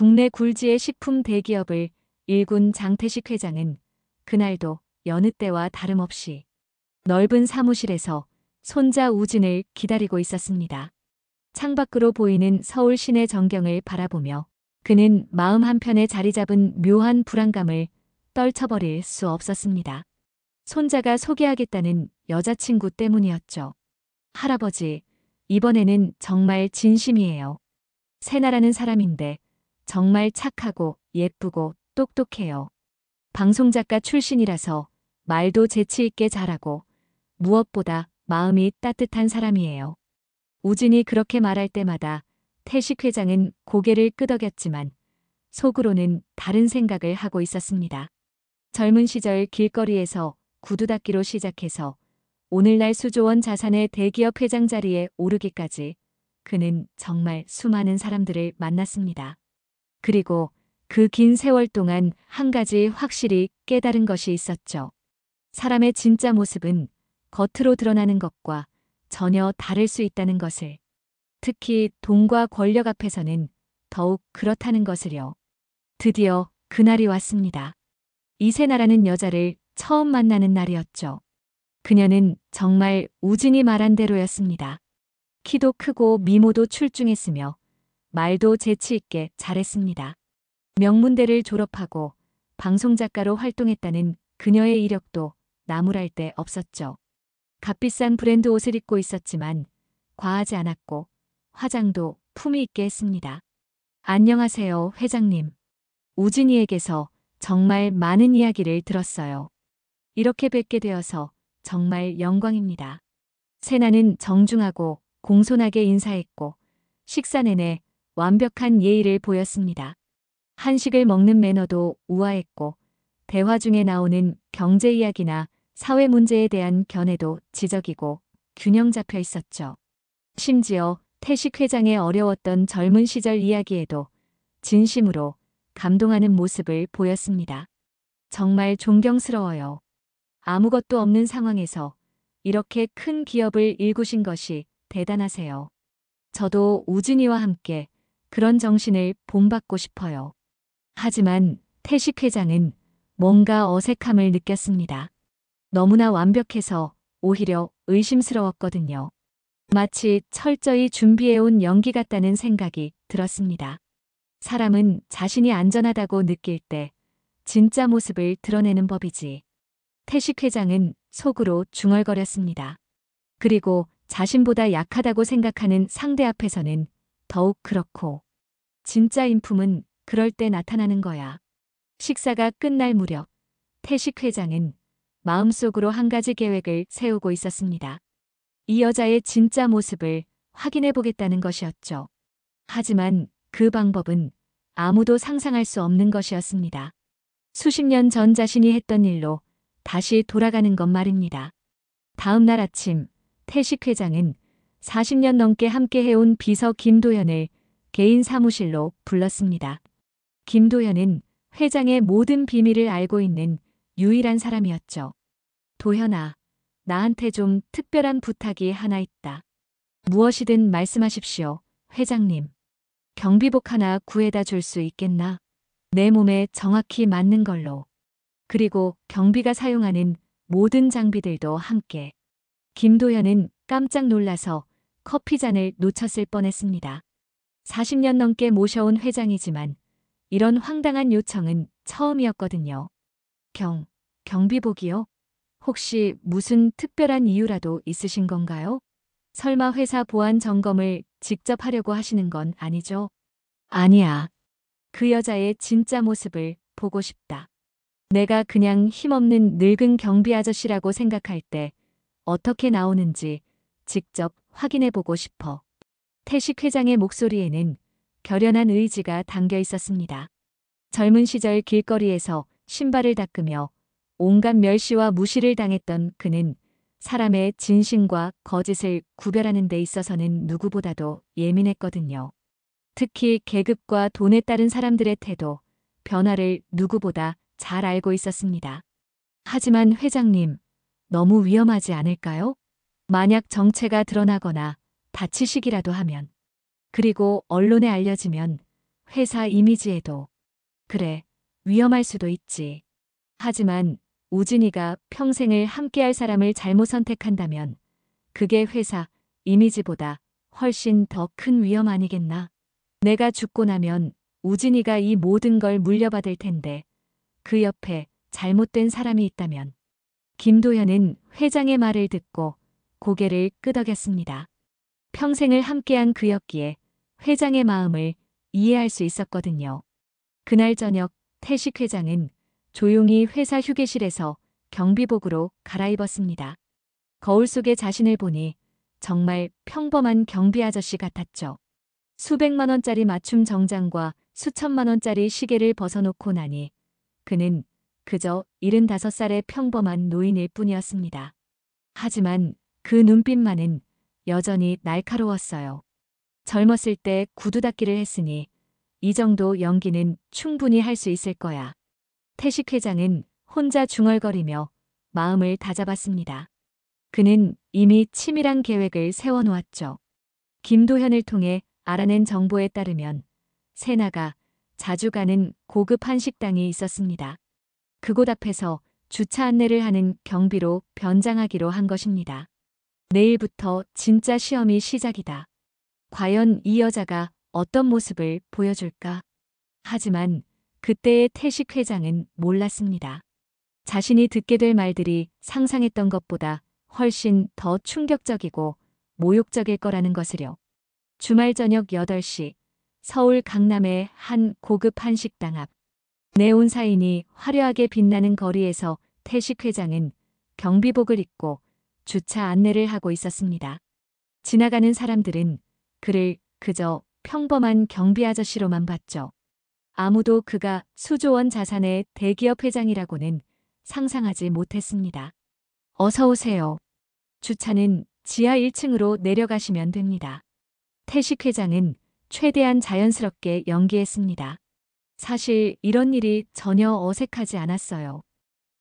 국내 굴지의 식품 대기업을 일군 장태식 회장은 그날도 여느 때와 다름없이 넓은 사무실에서 손자 우진을 기다리고 있었습니다. 창밖으로 보이는 서울 시내 전경을 바라보며 그는 마음 한편에 자리 잡은 묘한 불안감을 떨쳐버릴 수 없었습니다. 손자가 소개하겠다는 여자친구 때문이었죠. 할아버지, 이번에는 정말 진심이에요. 세나라는 사람인데 정말 착하고 예쁘고 똑똑해요. 방송작가 출신이라서 말도 재치 있게 잘하고 무엇보다 마음이 따뜻한 사람이에요. 우진이 그렇게 말할 때마다 태식 회장은 고개를 끄덕였지만 속으로는 다른 생각을 하고 있었습니다. 젊은 시절 길거리에서 구두 닦기로 시작해서 오늘날 수조원 자산의 대기업 회장 자리에 오르기까지 그는 정말 수많은 사람들을 만났습니다. 그리고 그 긴 세월 동안 한 가지 확실히 깨달은 것이 있었죠. 사람의 진짜 모습은 겉으로 드러나는 것과 전혀 다를 수 있다는 것을. 특히 돈과 권력 앞에서는 더욱 그렇다는 것을요. 드디어 그날이 왔습니다. 이세나라는 여자를 처음 만나는 날이었죠. 그녀는 정말 우진이 말한 대로였습니다. 키도 크고 미모도 출중했으며 말도 재치 있게 잘했습니다. 명문대를 졸업하고 방송작가로 활동했다는 그녀의 이력도 나무랄 데 없었죠. 값비싼 브랜드 옷을 입고 있었지만 과하지 않았고 화장도 품위 있게 했습니다. 안녕하세요, 회장님. 우진이에게서 정말 많은 이야기를 들었어요. 이렇게 뵙게 되어서 정말 영광입니다. 세나는 정중하고 공손하게 인사했고 식사 내내 완벽한 예의를 보였습니다. 한식을 먹는 매너도 우아했고 대화 중에 나오는 경제 이야기나 사회 문제에 대한 견해도 지적이고 균형 잡혀 있었죠. 심지어 태식 회장의 어려웠던 젊은 시절 이야기에도 진심으로 감동하는 모습을 보였습니다. 정말 존경스러워요. 아무것도 없는 상황에서 이렇게 큰 기업을 일구신 것이 대단하세요. 저도 우진이와 함께 그런 정신을 본받고 싶어요. 하지만 태식 회장은 뭔가 어색함을 느꼈습니다. 너무나 완벽해서 오히려 의심스러웠거든요. 마치 철저히 준비해온 연기 같다는 생각이 들었습니다. 사람은 자신이 안전하다고 느낄 때 진짜 모습을 드러내는 법이지. 태식 회장은 속으로 중얼거렸습니다. 그리고 자신보다 약하다고 생각하는 상대 앞에서는 더욱 그렇고. 진짜 인품은 그럴 때 나타나는 거야. 식사가 끝날 무렵 태식 회장은 마음속으로 한 가지 계획을 세우고 있었습니다. 이 여자의 진짜 모습을 확인해 보겠다는 것이었죠. 하지만 그 방법은 아무도 상상할 수 없는 것이었습니다. 수십 년 전 자신이 했던 일로 다시 돌아가는 것 말입니다. 다음 날 아침 태식 회장은 40년 넘게 함께 해온 비서 김도연을 개인 사무실로 불렀습니다. 김도연은 회장의 모든 비밀을 알고 있는 유일한 사람이었죠. 도연아, 나한테 좀 특별한 부탁이 하나 있다. 무엇이든 말씀하십시오, 회장님. 경비복 하나 구해다 줄 수 있겠나? 내 몸에 정확히 맞는 걸로. 그리고 경비가 사용하는 모든 장비들도 함께. 김도연은 깜짝 놀라서 커피잔을 놓쳤을 뻔했습니다. 40년 넘게 모셔온 회장이지만 이런 황당한 요청은 처음이었거든요. 경비복이요? 혹시 무슨 특별한 이유라도 있으신 건가요? 설마 회사 보안 점검을 직접 하려고 하시는 건 아니죠? 아니야. 그 여자의 진짜 모습을 보고 싶다. 내가 그냥 힘없는 늙은 경비 아저씨라고 생각할 때 어떻게 나오는지 직접 확인해보고 싶어. 태식 회장의 목소리에는 결연한 의지가 담겨 있었습니다. 젊은 시절 길거리에서 신발을 닦으며 온갖 멸시와 무시를 당했던 그는 사람의 진심과 거짓을 구별하는 데 있어서는 누구보다도 예민했거든요. 특히 계급과 돈에 따른 사람들의 태도, 변화를 누구보다 잘 알고 있었습니다. 하지만 회장님, 너무 위험하지 않을까요? 만약 정체가 드러나거나 다치시기라도 하면, 그리고 언론에 알려지면 회사 이미지에도. 그래, 위험할 수도 있지. 하지만 우진이가 평생을 함께할 사람을 잘못 선택한다면 그게 회사 이미지보다 훨씬 더 큰 위험 아니겠나? 내가 죽고 나면 우진이가 이 모든 걸 물려받을 텐데 그 옆에 잘못된 사람이 있다면. 김도현은 회장의 말을 듣고 고개를 끄덕였습니다. 평생을 함께한 그였기에 회장의 마음을 이해할 수 있었거든요. 그날 저녁 태식 회장은 조용히 회사 휴게실에서 경비복으로 갈아입었습니다. 거울 속에 자신을 보니 정말 평범한 경비 아저씨 같았죠. 수백만 원짜리 맞춤 정장과 수천만 원짜리 시계를 벗어놓고 나니 그는 그저 75살의 평범한 노인일 뿐이었습니다. 하지만 그 눈빛만은 여전히 날카로웠어요. 젊었을 때 구두 닦기를 했으니 이 정도 연기는 충분히 할 수 있을 거야. 태식 회장은 혼자 중얼거리며 마음을 다잡았습니다. 그는 이미 치밀한 계획을 세워놓았죠. 김도현을 통해 알아낸 정보에 따르면 세나가 자주 가는 고급 한식당이 있었습니다. 그곳 앞에서 주차 안내를 하는 경비로 변장하기로 한 것입니다. 내일부터 진짜 시험이 시작이다. 과연 이 여자가 어떤 모습을 보여줄까? 하지만 그때의 태식 회장은 몰랐습니다. 자신이 듣게 될 말들이 상상했던 것보다 훨씬 더 충격적이고 모욕적일 거라는 것을요. 주말 저녁 8시 서울 강남의 한 고급 한식당 앞. 네온 사인이 화려하게 빛나는 거리에서 태식 회장은 경비복을 입고 주차 안내를 하고 있었습니다. 지나가는 사람들은 그를 그저 평범한 경비 아저씨로만 봤죠. 아무도 그가 수조원 자산의 대기업 회장이라고는 상상하지 못했습니다. 어서 오세요. 주차는 지하 1층으로 내려가시면 됩니다. 태식 회장은 최대한 자연스럽게 연기했습니다. 사실 이런 일이 전혀 어색하지 않았어요.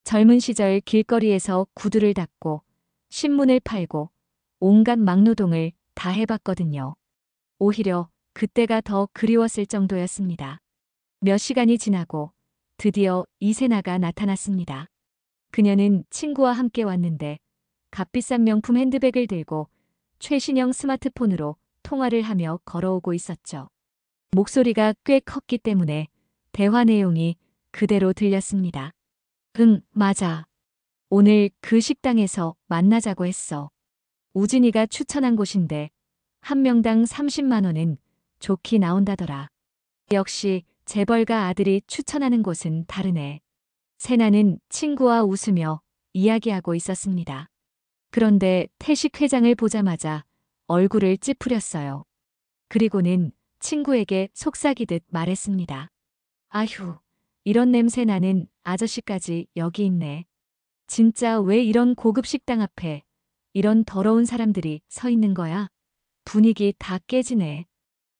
젊은 시절 길거리에서 구두를 닦고 신문을 팔고 온갖 막노동을 다 해봤거든요. 오히려 그때가 더 그리웠을 정도였습니다. 몇 시간이 지나고 드디어 이세나가 나타났습니다. 그녀는 친구와 함께 왔는데 값비싼 명품 핸드백을 들고 최신형 스마트폰으로 통화를 하며 걸어오고 있었죠. 목소리가 꽤 컸기 때문에 대화 내용이 그대로 들렸습니다. 응, 맞아. 오늘 그 식당에서 만나자고 했어. 우진이가 추천한 곳인데 한 명당 30만 원은 좋게 나온다더라. 역시 재벌가 아들이 추천하는 곳은 다르네. 세나는 친구와 웃으며 이야기하고 있었습니다. 그런데 태식 회장을 보자마자 얼굴을 찌푸렸어요. 그리고는 친구에게 속삭이듯 말했습니다. 아휴, 이런 냄새 나는 아저씨까지 여기 있네. 진짜 왜 이런 고급 식당 앞에 이런 더러운 사람들이 서 있는 거야? 분위기 다 깨지네.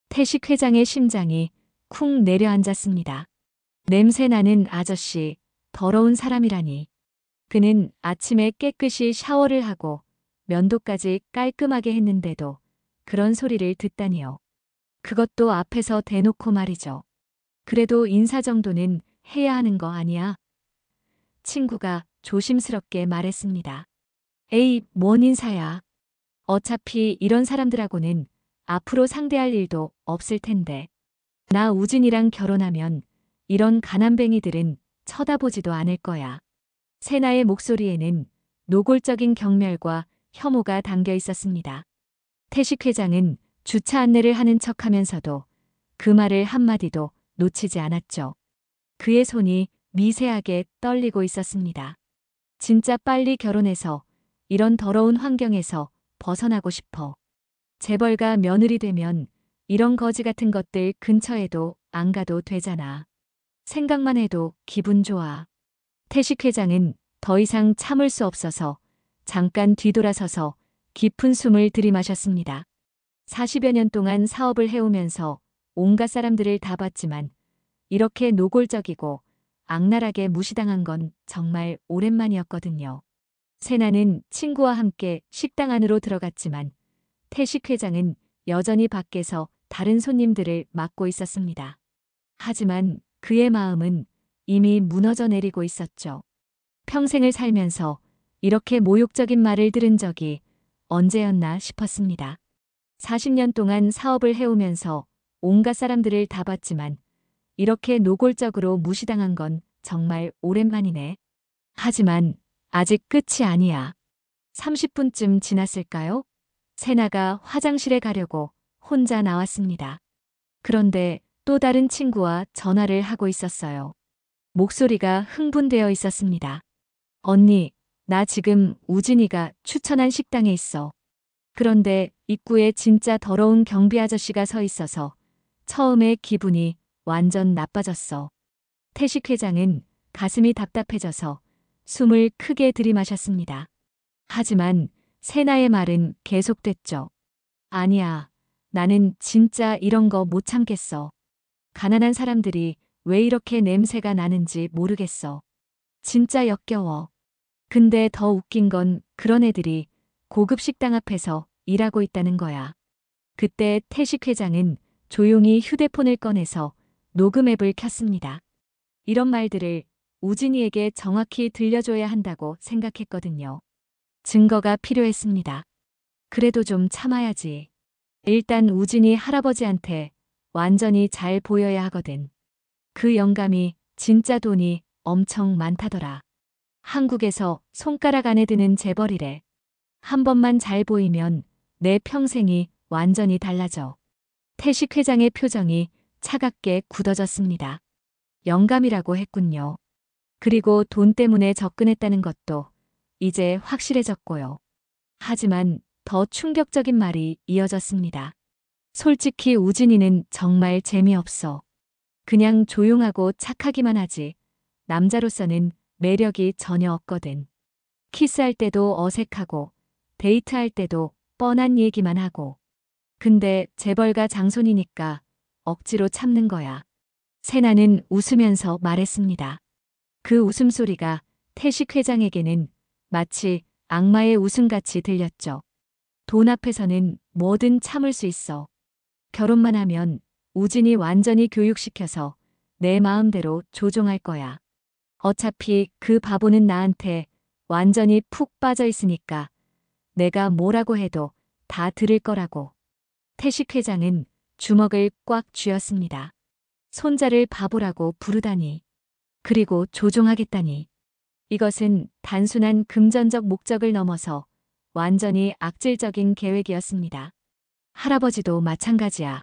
태식 회장의 심장이 쿵 내려앉았습니다. 냄새 나는 아저씨, 더러운 사람이라니. 그는 아침에 깨끗이 샤워를 하고 면도까지 깔끔하게 했는데도 그런 소리를 듣다니요. 그것도 앞에서 대놓고 말이죠. 그래도 인사 정도는 해야 하는 거 아니야? 친구가 조심스럽게 말했습니다. 에이, 뭔 인사야. 어차피 이런 사람들하고는 앞으로 상대할 일도 없을 텐데. 나 우진이랑 결혼하면 이런 가난뱅이들은 쳐다보지도 않을 거야. 세나의 목소리에는 노골적인 경멸과 혐오가 담겨 있었습니다. 태식 회장은 주차 안내를 하는 척하면서도 그 말을 한마디도 놓치지 않았죠. 그의 손이 미세하게 떨리고 있었습니다. 진짜 빨리 결혼해서 이런 더러운 환경에서 벗어나고 싶어. 재벌가 며느리 되면 이런 거지 같은 것들 근처에도 안 가도 되잖아. 생각만 해도 기분 좋아. 태식 회장은 더 이상 참을 수 없어서 잠깐 뒤돌아서서 깊은 숨을 들이마셨습니다. 40여 년 동안 사업을 해오면서 온갖 사람들을 다 봤지만 이렇게 노골적이고 악랄하게 무시당한 건 정말 오랜만이었거든요. 세나는 친구와 함께 식당 안으로 들어갔지만 태식 회장은 여전히 밖에서 다른 손님들을 막고 있었습니다. 하지만 그의 마음은 이미 무너져 내리고 있었죠. 평생을 살면서 이렇게 모욕적인 말을 들은 적이 언제였나 싶었습니다. 40년 동안 사업을 해오면서 온갖 사람들을 다 봤지만 이렇게 노골적으로 무시당한 건 정말 오랜만이네. 하지만 아직 끝이 아니야. 30분쯤 지났을까요? 세나가 화장실에 가려고 혼자 나왔습니다. 그런데 또 다른 친구와 전화를 하고 있었어요. 목소리가 흥분되어 있었습니다. 언니, 나 지금 우진이가 추천한 식당에 있어. 그런데 입구에 진짜 더러운 경비 아저씨가 서 있어서 처음에 기분이 완전 나빠졌어. 태식 회장은 가슴이 답답해져서 숨을 크게 들이마셨습니다. 하지만 세나의 말은 계속됐죠. 아니야, 나는 진짜 이런 거 못 참겠어. 가난한 사람들이 왜 이렇게 냄새가 나는지 모르겠어. 진짜 역겨워. 근데 더 웃긴 건 그런 애들이 고급 식당 앞에서 일하고 있다는 거야. 그때 태식 회장은 조용히 휴대폰을 꺼내서 녹음 앱을 켰습니다. 이런 말들을 우진이에게 정확히 들려줘야 한다고 생각했거든요. 증거가 필요했습니다. 그래도 좀 참아야지. 일단 우진이 할아버지한테 완전히 잘 보여야 하거든. 그 영감이 진짜 돈이 엄청 많다더라. 한국에서 손가락 안에 드는 재벌이래. 한 번만 잘 보이면 내 평생이 완전히 달라져. 태식 회장의 표정이 차갑게 굳어졌습니다. 영감이라고 했군요. 그리고 돈 때문에 접근했다는 것도 이제 확실해졌고요. 하지만 더 충격적인 말이 이어졌습니다. 솔직히 우진이는 정말 재미없어. 그냥 조용하고 착하기만 하지. 남자로서는 매력이 전혀 없거든. 키스할 때도 어색하고 데이트할 때도 뻔한 얘기만 하고. 근데 재벌가 장손이니까 억지로 참는 거야. 세나는 웃으면서 말했습니다. 그 웃음소리가 태식 회장에게는 마치 악마의 웃음같이 들렸죠. 돈 앞에서는 뭐든 참을 수 있어. 결혼만 하면 우진이 완전히 교육시켜서 내 마음대로 조종할 거야. 어차피 그 바보는 나한테 완전히 푹 빠져 있으니까 내가 뭐라고 해도 다 들을 거라고. 태식 회장은 주먹을 꽉 쥐었습니다. 손자를 바보라고 부르다니. 그리고 조종하겠다니. 이것은 단순한 금전적 목적을 넘어서 완전히 악질적인 계획이었습니다. 할아버지도 마찬가지야.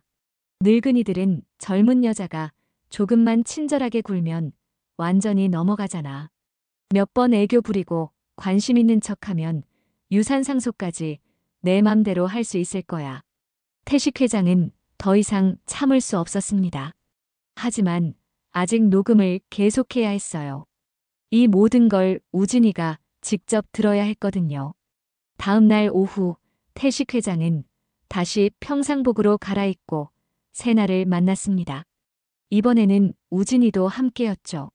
늙은이들은 젊은 여자가 조금만 친절하게 굴면 완전히 넘어가잖아. 몇 번 애교 부리고 관심 있는 척하면 유산상속까지 내 맘대로 할 수 있을 거야. 태식 회장은 더 이상 참을 수 없었습니다. 하지만 아직 녹음을 계속해야 했어요. 이 모든 걸 우진이가 직접 들어야 했거든요. 다음 날 오후 태식 회장은 다시 평상복으로 갈아입고 세나를 만났습니다. 이번에는 우진이도 함께였죠.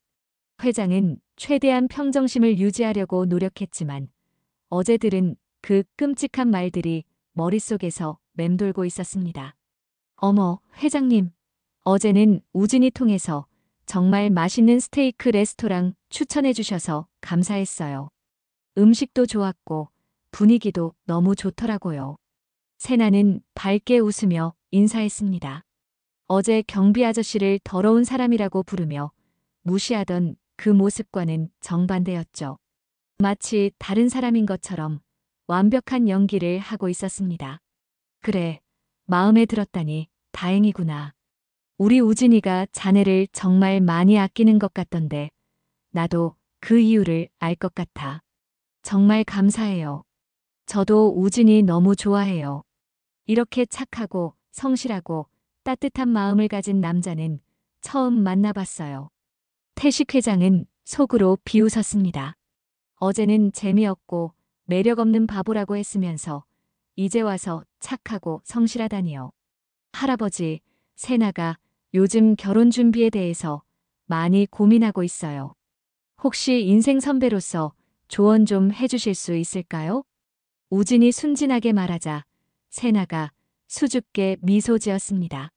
회장은 최대한 평정심을 유지하려고 노력했지만 어제 들은 그 끔찍한 말들이 머릿속에서 맴돌고 있었습니다. 어머, 회장님. 어제는 우진이 통해서 정말 맛있는 스테이크 레스토랑 추천해 주셔서 감사했어요. 음식도 좋았고 분위기도 너무 좋더라고요. 세나는 밝게 웃으며 인사했습니다. 어제 경비 아저씨를 더러운 사람이라고 부르며 무시하던 그 모습과는 정반대였죠. 마치 다른 사람인 것처럼 완벽한 연기를 하고 있었습니다. 그래, 마음에 들었다니 다행이구나. 우리 우진이가 자네를 정말 많이 아끼는 것 같던데 나도 그 이유를 알 것 같아. 정말 감사해요. 저도 우진이 너무 좋아해요. 이렇게 착하고 성실하고 따뜻한 마음을 가진 남자는 처음 만나봤어요. 태식 회장은 속으로 비웃었습니다. 어제는 재미없고 매력 없는 바보라고 했으면서 이제 와서 착하고 성실하다니요. 할아버지, 세나가 요즘 결혼 준비에 대해서 많이 고민하고 있어요. 혹시 인생 선배로서 조언 좀 해주실 수 있을까요? 우진이 순진하게 말하자 세나가 수줍게 미소 지었습니다.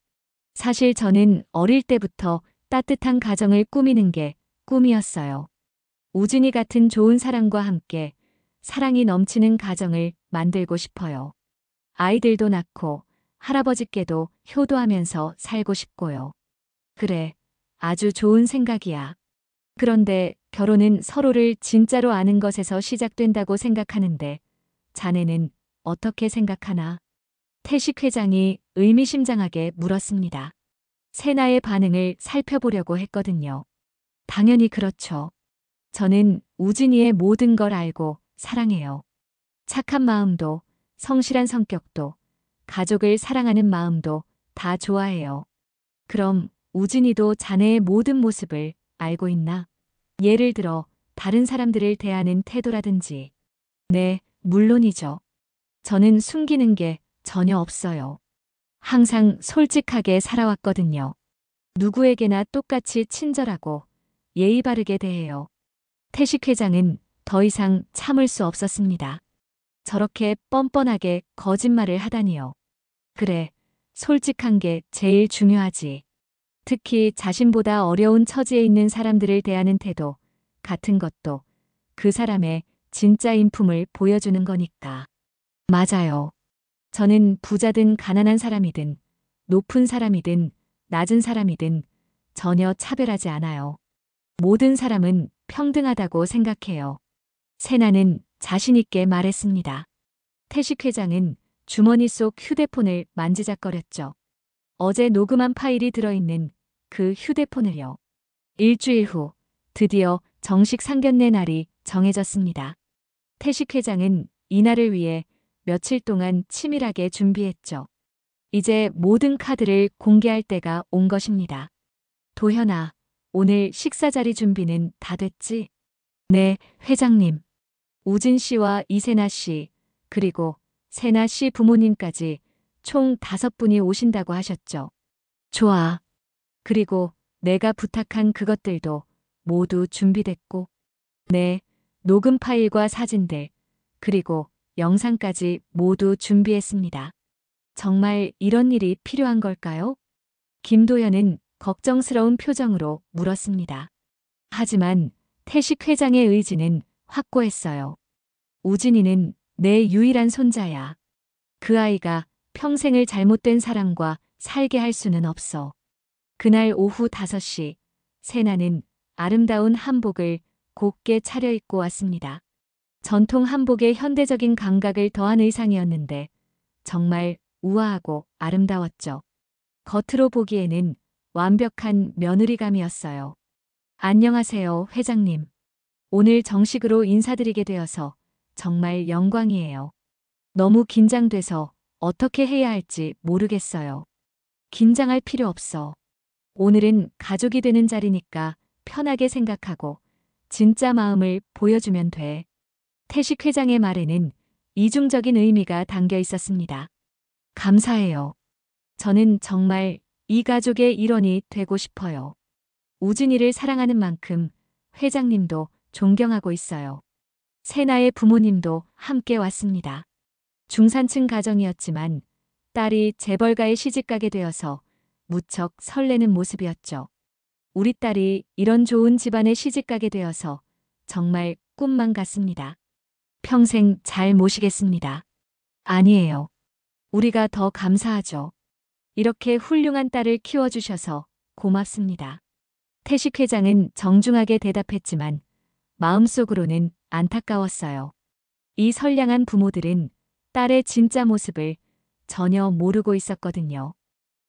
사실 저는 어릴 때부터 따뜻한 가정을 꾸미는 게 꿈이었어요. 우진이 같은 좋은 사람과 함께 사랑이 넘치는 가정을 만들고 싶어요. 아이들도 낳고 할아버지께도 효도하면서 살고 싶고요. 그래, 아주 좋은 생각이야. 그런데 결혼은 서로를 진짜로 아는 것에서 시작된다고 생각하는데 자네는 어떻게 생각하나? 태식 회장이 의미심장하게 물었습니다. 세나의 반응을 살펴보려고 했거든요. 당연히 그렇죠. 저는 우진이의 모든 걸 알고 사랑해요. 착한 마음도, 성실한 성격도, 가족을 사랑하는 마음도 다 좋아해요. 그럼 우진이도 자네의 모든 모습을 알고 있나? 예를 들어 다른 사람들을 대하는 태도라든지. 네, 물론이죠. 저는 숨기는 게 전혀 없어요. 항상 솔직하게 살아왔거든요. 누구에게나 똑같이 친절하고 예의 바르게 대해요. 태식 회장은 더 이상 참을 수 없었습니다. 저렇게 뻔뻔하게 거짓말을 하다니요. 그래, 솔직한 게 제일 중요하지. 특히 자신보다 어려운 처지에 있는 사람들을 대하는 태도 같은 것도 그 사람의 진짜 인품을 보여주는 거니까. 맞아요. 저는 부자든 가난한 사람이든 높은 사람이든 낮은 사람이든 전혀 차별하지 않아요. 모든 사람은 평등하다고 생각해요. 세나는 자신있게 말했습니다. 태식 회장은 주머니 속 휴대폰을 만지작거렸죠. 어제 녹음한 파일이 들어있는 그 휴대폰을요. 일주일 후 드디어 정식 상견례 날이 정해졌습니다. 태식 회장은 이날을 위해 며칠 동안 치밀하게 준비했죠. 이제 모든 카드를 공개할 때가 온 것입니다. 도현아, 오늘 식사 자리 준비는 다 됐지? 네, 회장님. 우진 씨와 이세나 씨, 그리고 세나 씨 부모님까지 총 5분이 오신다고 하셨죠. 좋아. 그리고 내가 부탁한 그것들도 모두 준비됐고. 네, 녹음 파일과 사진들, 그리고 영상까지 모두 준비했습니다. 정말 이런 일이 필요한 걸까요? 김도연은 걱정스러운 표정으로 물었습니다. 하지만 태식 회장의 의지는 확고했어요. 우진이는 내 유일한 손자야. 그 아이가 평생을 잘못된 사람과 살게 할 수는 없어. 그날 오후 5시, 세나는 아름다운 한복을 곱게 차려입고 왔습니다. 전통 한복에 현대적인 감각을 더한 의상이었는데 정말 우아하고 아름다웠죠. 겉으로 보기에는 완벽한 며느리감이었어요. 안녕하세요, 회장님. 오늘 정식으로 인사드리게 되어서 정말 영광이에요. 너무 긴장돼서 어떻게 해야 할지 모르겠어요. 긴장할 필요 없어. 오늘은 가족이 되는 자리니까 편하게 생각하고 진짜 마음을 보여주면 돼. 태식 회장의 말에는 이중적인 의미가 담겨 있었습니다. 감사해요. 저는 정말 이 가족의 일원이 되고 싶어요. 우진이를 사랑하는 만큼 회장님도 존경하고 있어요. 세나의 부모님도 함께 왔습니다. 중산층 가정이었지만 딸이 재벌가에 시집가게 되어서 무척 설레는 모습이었죠. 우리 딸이 이런 좋은 집안에 시집가게 되어서 정말 꿈만 같습니다. 평생 잘 모시겠습니다. 아니에요. 우리가 더 감사하죠. 이렇게 훌륭한 딸을 키워주셔서 고맙습니다. 태식 회장은 정중하게 대답했지만 마음속으로는 안타까웠어요. 이 선량한 부모들은 딸의 진짜 모습을 전혀 모르고 있었거든요.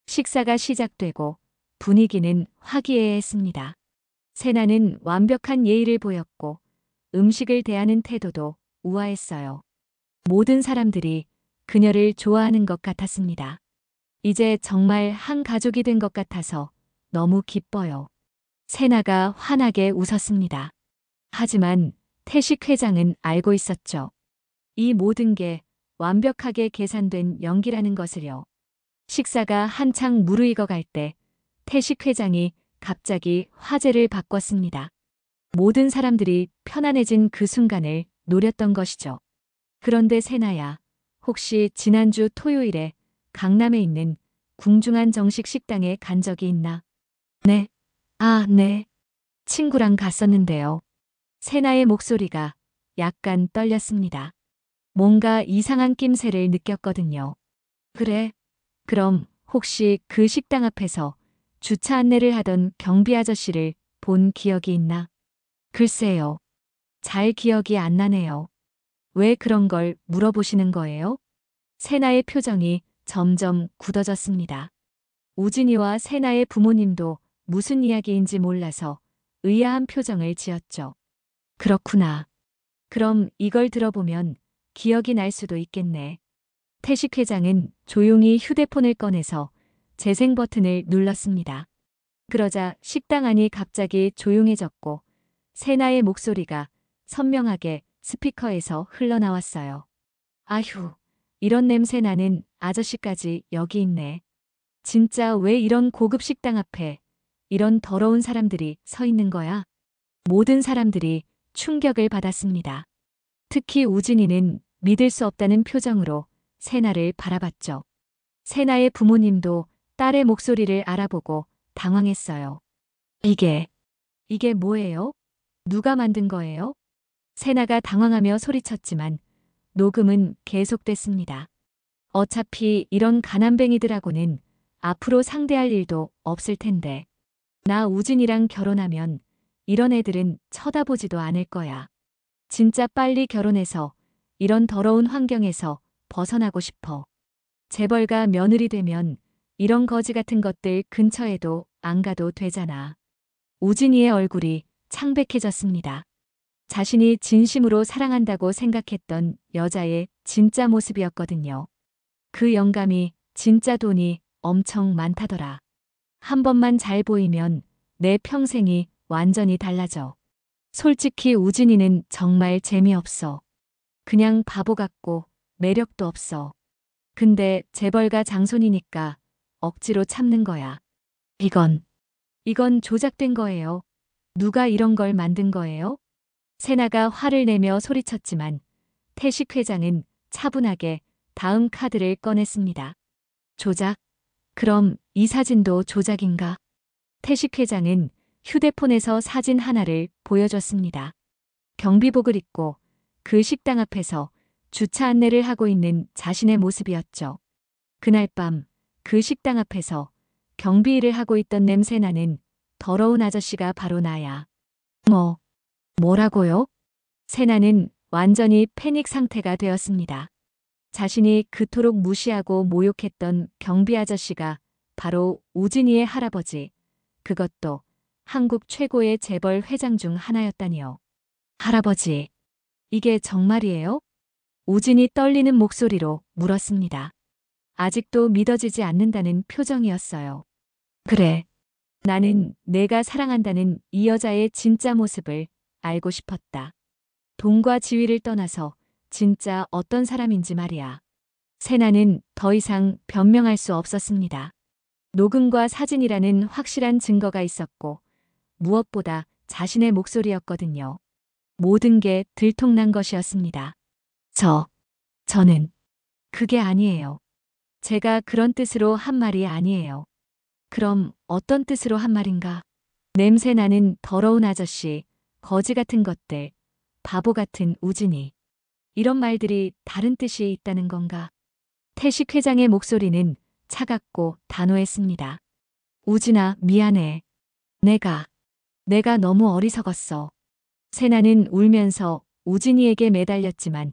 식사가 시작되고 분위기는 화기애애했습니다. 세나는 완벽한 예의를 보였고 음식을 대하는 태도도 우아했어요. 모든 사람들이 그녀를 좋아하는 것 같았습니다. 이제 정말 한 가족이 된 것 같아서 너무 기뻐요. 세나가 환하게 웃었습니다. 하지만 태식 회장은 알고 있었죠. 이 모든 게 완벽하게 계산된 연기라는 것을요. 식사가 한창 무르익어 갈 때 태식 회장이 갑자기 화제를 바꿨습니다. 모든 사람들이 편안해진 그 순간을 노렸던 것이죠. 그런데 세나야, 혹시 지난주 토요일에 강남에 있는 궁중한 정식 식당에 간 적이 있나? 네. 아, 네. 친구랑 갔었는데요. 세나의 목소리가 약간 떨렸습니다. 뭔가 이상한 낌새를 느꼈거든요. 그래? 그럼 혹시 그 식당 앞에서 주차 안내를 하던 경비 아저씨를 본 기억이 있나? 글쎄요. 잘 기억이 안 나네요. 왜 그런 걸 물어보시는 거예요? 세나의 표정이 점점 굳어졌습니다. 우진이와 세나의 부모님도 무슨 이야기인지 몰라서 의아한 표정을 지었죠. 그렇구나. 그럼 이걸 들어보면 기억이 날 수도 있겠네. 태식 회장은 조용히 휴대폰을 꺼내서 재생 버튼을 눌렀습니다. 그러자 식당 안이 갑자기 조용해졌고 세나의 목소리가 선명하게 스피커에서 흘러나왔어요. 아휴, 이런 냄새 나는 아저씨까지 여기 있네. 진짜 왜 이런 고급 식당 앞에 이런 더러운 사람들이 서 있는 거야? 모든 사람들이 충격을 받았습니다. 특히 우진이는 믿을 수 없다는 표정으로 세나를 바라봤죠. 세나의 부모님도 딸의 목소리를 알아보고 당황했어요. 이게, 이게 뭐예요? 누가 만든 거예요? 세나가 당황하며 소리쳤지만 녹음은 계속됐습니다. 어차피 이런 가난뱅이들하고는 앞으로 상대할 일도 없을 텐데. 나 우진이랑 결혼하면 이런 애들은 쳐다보지도 않을 거야. 진짜 빨리 결혼해서 이런 더러운 환경에서 벗어나고 싶어. 재벌가 며느리 되면 이런 거지 같은 것들 근처에도 안 가도 되잖아. 우진이의 얼굴이 창백해졌습니다. 자신이 진심으로 사랑한다고 생각했던 여자의 진짜 모습이었거든요. 그 영감이 진짜 돈이 엄청 많다더라. 한 번만 잘 보이면 내 평생이 완전히 달라져. 솔직히 우진이는 정말 재미없어. 그냥 바보 같고 매력도 없어. 근데 재벌가 장손이니까 억지로 참는 거야. 이건 조작된 거예요. 누가 이런 걸 만든 거예요? 세나가 화를 내며 소리쳤지만 태식 회장은 차분하게 다음 카드를 꺼냈습니다. 조작? 그럼 이 사진도 조작인가? 태식 회장은 휴대폰에서 사진 하나를 보여줬습니다. 경비복을 입고 그 식당 앞에서 주차 안내를 하고 있는 자신의 모습이었죠. 그날 밤 그 식당 앞에서 경비 일을 하고 있던 냄새나는 더러운 아저씨가 바로 나야. 뭐라고요? 세나는 완전히 패닉 상태가 되었습니다. 자신이 그토록 무시하고 모욕했던 경비 아저씨가 바로 우진이의 할아버지, 그것도 한국 최고의 재벌 회장 중 하나였다니요. 할아버지, 이게 정말이에요? 우진이 떨리는 목소리로 물었습니다. 아직도 믿어지지 않는다는 표정이었어요. 그래. 나는 내가 사랑한다는 이 여자의 진짜 모습을 알고 싶었다. 돈과 지위를 떠나서 진짜 어떤 사람인지 말이야. 세나는 더 이상 변명할 수 없었습니다. 녹음과 사진이라는 확실한 증거가 있었고 무엇보다 자신의 목소리였거든요. 모든 게 들통난 것이었습니다. 저는 그게 아니에요. 제가 그런 뜻으로 한 말이 아니에요. 그럼 어떤 뜻으로 한 말인가? 냄새 나는 더러운 아저씨, 거지 같은 것들, 바보 같은 우진이. 이런 말들이 다른 뜻이 있다는 건가? 태식 회장의 목소리는 차갑고 단호했습니다. 우진아, 미안해. 내가 너무 어리석었어. 세나는 울면서 우진이에게 매달렸지만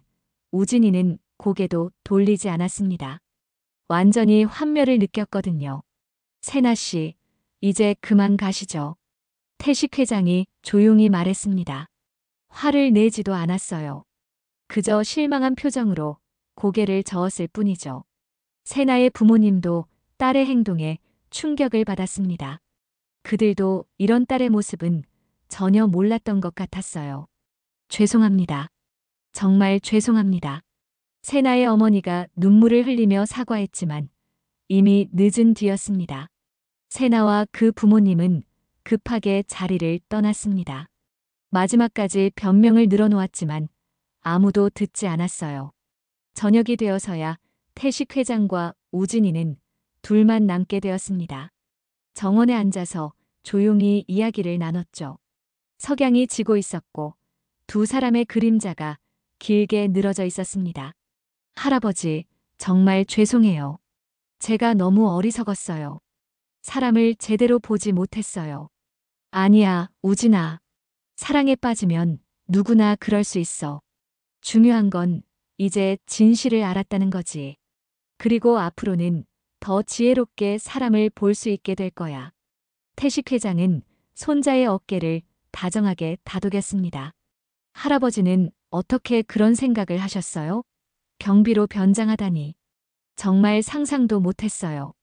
우진이는 고개도 돌리지 않았습니다. 완전히 환멸을 느꼈거든요. 세나 씨, 이제 그만 가시죠. 태식 회장이 조용히 말했습니다. 화를 내지도 않았어요. 그저 실망한 표정으로 고개를 저었을 뿐이죠. 세나의 부모님도 딸의 행동에 충격을 받았습니다. 그들도 이런 딸의 모습은 전혀 몰랐던 것 같았어요. 죄송합니다. 정말 죄송합니다. 세나의 어머니가 눈물을 흘리며 사과했지만 이미 늦은 뒤였습니다. 세나와 그 부모님은 급하게 자리를 떠났습니다. 마지막까지 변명을 늘어놓았지만 아무도 듣지 않았어요. 저녁이 되어서야 태식 회장과 우진이는 둘만 남게 되었습니다. 정원에 앉아서 조용히 이야기를 나눴죠. 석양이 지고 있었고 두 사람의 그림자가 길게 늘어져 있었습니다. 할아버지, 정말 죄송해요. 제가 너무 어리석었어요. 사람을 제대로 보지 못했어요. 아니야, 우진아. 사랑에 빠지면 누구나 그럴 수 있어. 중요한 건 이제 진실을 알았다는 거지. 그리고 앞으로는 더 지혜롭게 사람을 볼 수 있게 될 거야. 태식 회장은 손자의 어깨를 다정하게 다독였습니다. 할아버지는 어떻게 그런 생각을 하셨어요? 경비로 변장하다니. 정말 상상도 못했어요.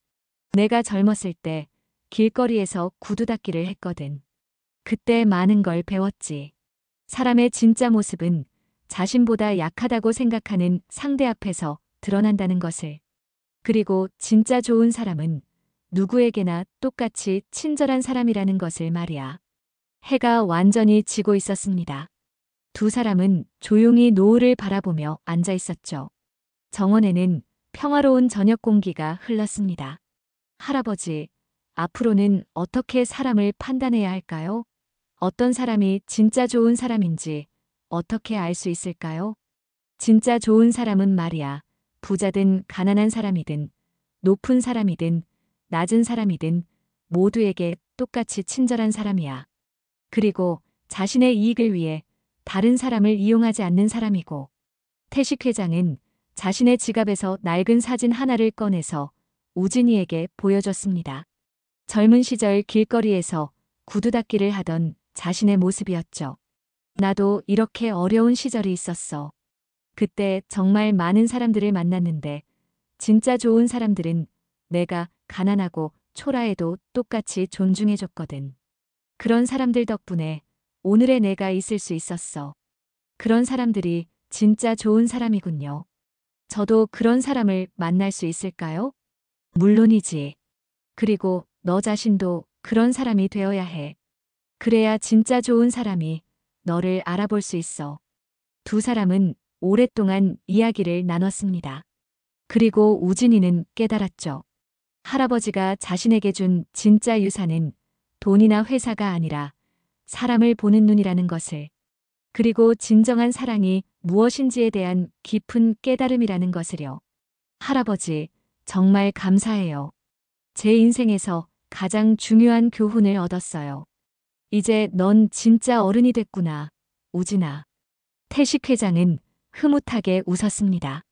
내가 젊었을 때 길거리에서 구두 닦기를 했거든. 그때 많은 걸 배웠지. 사람의 진짜 모습은 자신보다 약하다고 생각하는 상대 앞에서 드러난다는 것을. 그리고 진짜 좋은 사람은 누구에게나 똑같이 친절한 사람이라는 것을 말이야. 해가 완전히 지고 있었습니다. 두 사람은 조용히 노을을 바라보며 앉아 있었죠. 정원에는 평화로운 저녁 공기가 흘렀습니다. 할아버지, 앞으로는 어떻게 사람을 판단해야 할까요? 어떤 사람이 진짜 좋은 사람인지 어떻게 알 수 있을까요? 진짜 좋은 사람은 말이야, 부자든 가난한 사람이든 높은 사람이든 낮은 사람이든 모두에게 똑같이 친절한 사람이야. 그리고 자신의 이익을 위해 다른 사람을 이용하지 않는 사람이고. 태식 회장은 자신의 지갑에서 낡은 사진 하나를 꺼내서 우진이에게 보여줬습니다. 젊은 시절 길거리에서 구두 닦기를 하던 자신의 모습이었죠. 나도 이렇게 어려운 시절이 있었어. 그때 정말 많은 사람들을 만났는데 진짜 좋은 사람들은 내가 가난하고 초라해도 똑같이 존중해줬거든. 그런 사람들 덕분에 오늘의 내가 있을 수 있었어. 그런 사람들이 진짜 좋은 사람이군요. 저도 그런 사람을 만날 수 있을까요? 물론이지. 그리고 너 자신도 그런 사람이 되어야 해. 그래야 진짜 좋은 사람이 너를 알아볼 수 있어. 두 사람은 오랫동안 이야기를 나눴습니다. 그리고 우진이는 깨달았죠. 할아버지가 자신에게 준 진짜 유산은 돈이나 회사가 아니라 사람을 보는 눈이라는 것을. 그리고 진정한 사랑이 무엇인지에 대한 깊은 깨달음이라는 것을요. 할아버지, 정말 감사해요. 제 인생에서 가장 중요한 교훈을 얻었어요. 이제 넌 진짜 어른이 됐구나, 우진아. 태식 회장은 흐뭇하게 웃었습니다.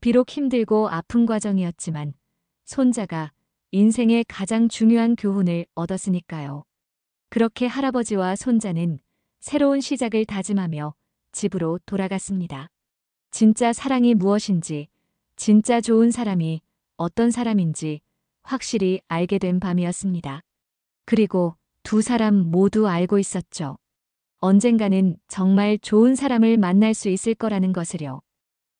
비록 힘들고 아픈 과정이었지만 손자가 인생의 가장 중요한 교훈을 얻었으니까요. 그렇게 할아버지와 손자는 새로운 시작을 다짐하며 집으로 돌아갔습니다. 진짜 사랑이 무엇인지, 진짜 좋은 사람이 어떤 사람인지 확실히 알게 된 밤이었습니다. 그리고 두 사람 모두 알고 있었죠. 언젠가는 정말 좋은 사람을 만날 수 있을 거라는 것을요.